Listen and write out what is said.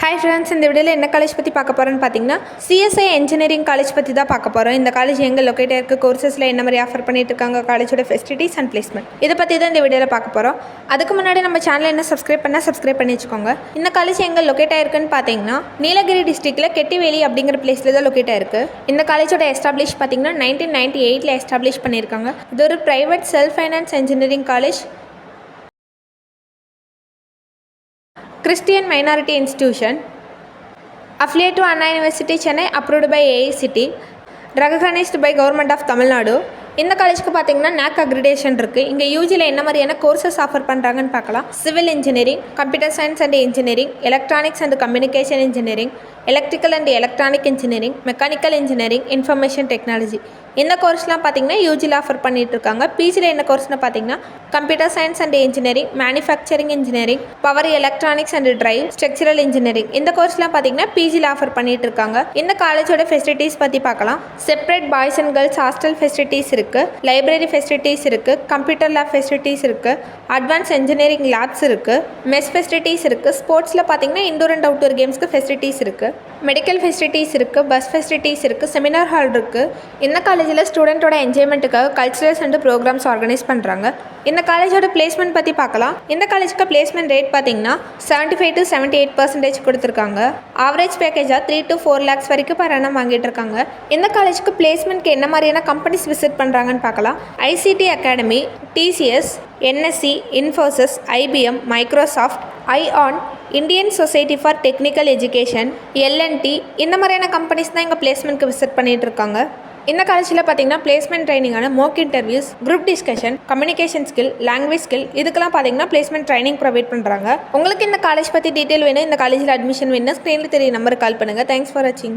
Hi friends, இந்த வீடியோவில் என்ன காலேஜ் பற்றி பார்க்க போகிறோன்னு பார்த்தீங்கன்னா சிஎஸ்ஐ இன்ஜினியரிங் காலேஜ் பற்றி தான் பார்க்க போகிறோம். இந்த காலேஜ் எங்கே லொக்கேட்டாக இருக்குது, கோர்சஸில் என்ன மாதிரி ஆஃபர் பண்ணிட்டு இருக்காங்க, காலேஜோட ஃபெசிலிட்டிஸ் அண்ட் பிளேஸ்மெண்ட் இதை பற்றி தான் இந்த வீடியோவில் பார்க்க போகிறோம். அதுக்கு முன்னாடி நம்ம சேனலை என்ன சப்ஸ்கிரைப் பண்ணி வச்சுக்கோங்க. இந்த காலேஜ் எங்கே லொக்கேட் ஆயிருக்குன்னு பார்த்தீங்கன்னா நீலகிரி டிஸ்ட்ரிக்ட்டில் கெட்டிவேலி அப்படிங்கிற பிளேஸில் தான் லொக்கேட் ஆயிருக்கு. இந்த காலேஜோட எஸ்டாப்ளிஷ் பார்த்தீங்கன்னா 1998 எஸ்டாப்ளிஷ் பண்ணியிருக்காங்க. இது ஒரு private self finance engineering college, Christian minority institution, affiliate to Anna University Chennai, approved by AICT, recognized by Government of Tamil Nadu. இந்த காலேஜுக்கு பார்த்தீங்கன்னா NAC அக்ரிடேஷன் இருக்குது. இங்கே யூஜியில் என்ன மாதிரியான கோர்சஸ் ஆஃபர் பண்ணுறாங்கன்னு பார்க்கலாம். Civil engineering, computer science and engineering, electronics and communication engineering, electrical and electronic engineering, mechanical engineering, information technology இந்த கோர்ஸ்லாம் பார்த்தீங்கன்னா யூஜியில் ஆஃபர் பண்ணிட்டு இருக்காங்க. பிஜியில் என்ன கோர்ஸ்னு பார்த்தீங்கன்னா computer science and engineering, manufacturing engineering, power electronics and drive, structural engineering இந்த கோர்ஸ்லாம் பார்த்தீங்கன்னா பிஜியில் offer பண்ணிட்டு இருக்காங்க. இந்த காலேஜோட ஃபெசிலிட்டிஸ் பற்றி பார்க்கலாம். Separate boys and girls hostel facilities இருக்குது, லைப்ரரி ஃபெசிலிட்டிஸ் இருக்குது, கம்ப்யூட்டர் லேப் ஃபெசிலிட்டிஸ் இருக்குது, அட்வான்ஸ் இன்ஜினியரிங் லேப்ஸ் இருக்குது, மெஸ் ஃபெசிலிட்டிஸ் இருக்குது. ஸ்போர்ட்ஸில் பார்த்தீங்கன்னா இண்டோர் அண்ட் அவுட்டோர் கேம்ஸ்க்கு ஃபெசிலிட்டிஸ் இருக்குது, மெடிக்கல் ஃபெசிலிட்டிஸ் இருக்குது, பஸ் ஃபெசிலிட்டிஸ் இருக்குது, செமினார் ஹால் இருக்குது. இந்த காலேஜில் ஸ்டூடெண்ட்டோட என்ஜாய்மெண்ட்டுக்காக கல்ச்சுரல்ஸ் அண்ட் ப்ரோக்ராம்ஸ் ஆர்கனைஸ் பண்ணுறாங்க. இந்த காலேஜோட பிளேஸ்மெண்ட் பற்றி பார்க்கலாம். இந்த காலேஜுக்கு பிளேஸ்மெண்ட் ரேட் பார்த்தீங்கன்னா 75 to 78% கொடுத்துருக்காங்க. ஆவரேஜ் பேக்கேஜாக 3 to 4 lakhs வரைக்கும் per annum வாங்கிட்டு இருக்காங்க. இந்த காலேஜுக்கு பிளேஸ்மெண்ட்க்கு என்ன மாதிரியான கம்பெனிஸ் விசிட் பண்ணுறாங்கன்னு பார்க்கலாம். ICT academy, TCS, NSC, Infosys, IBM, Microsoft, ION, Indian society for technical education, LNT இந்த மாதிரியான கம்பெனிஸ் தான் இங்கே பிளேஸ்மெண்ட்க்கு விசிட் பண்ணிட்டு இருக்காங்க. இந்த காலேஜில் பார்த்தீங்கன்னா பிளேஸ்மெண்ட் ட்ரைனிங்கான mock interviews, group discussion, communication skill, language skill இதுக்கெல்லாம் பார்த்தீங்கன்னா பிளேஸ்மெண்ட் ட்ரைனிங் ப்ரொவைட் பண்ணுறாங்க. உங்களுக்கு இந்த காலேஜ் பற்றி டீட்டெயில் வேணும், இந்த காலேஜில் அட்மிஷன் வேணும், ஸ்க்ரீனில் தெரிய நம்பருக்கு கால் பண்ணுங்கள். தேங்க்ஸ் ஃபார் வாட்சிங்.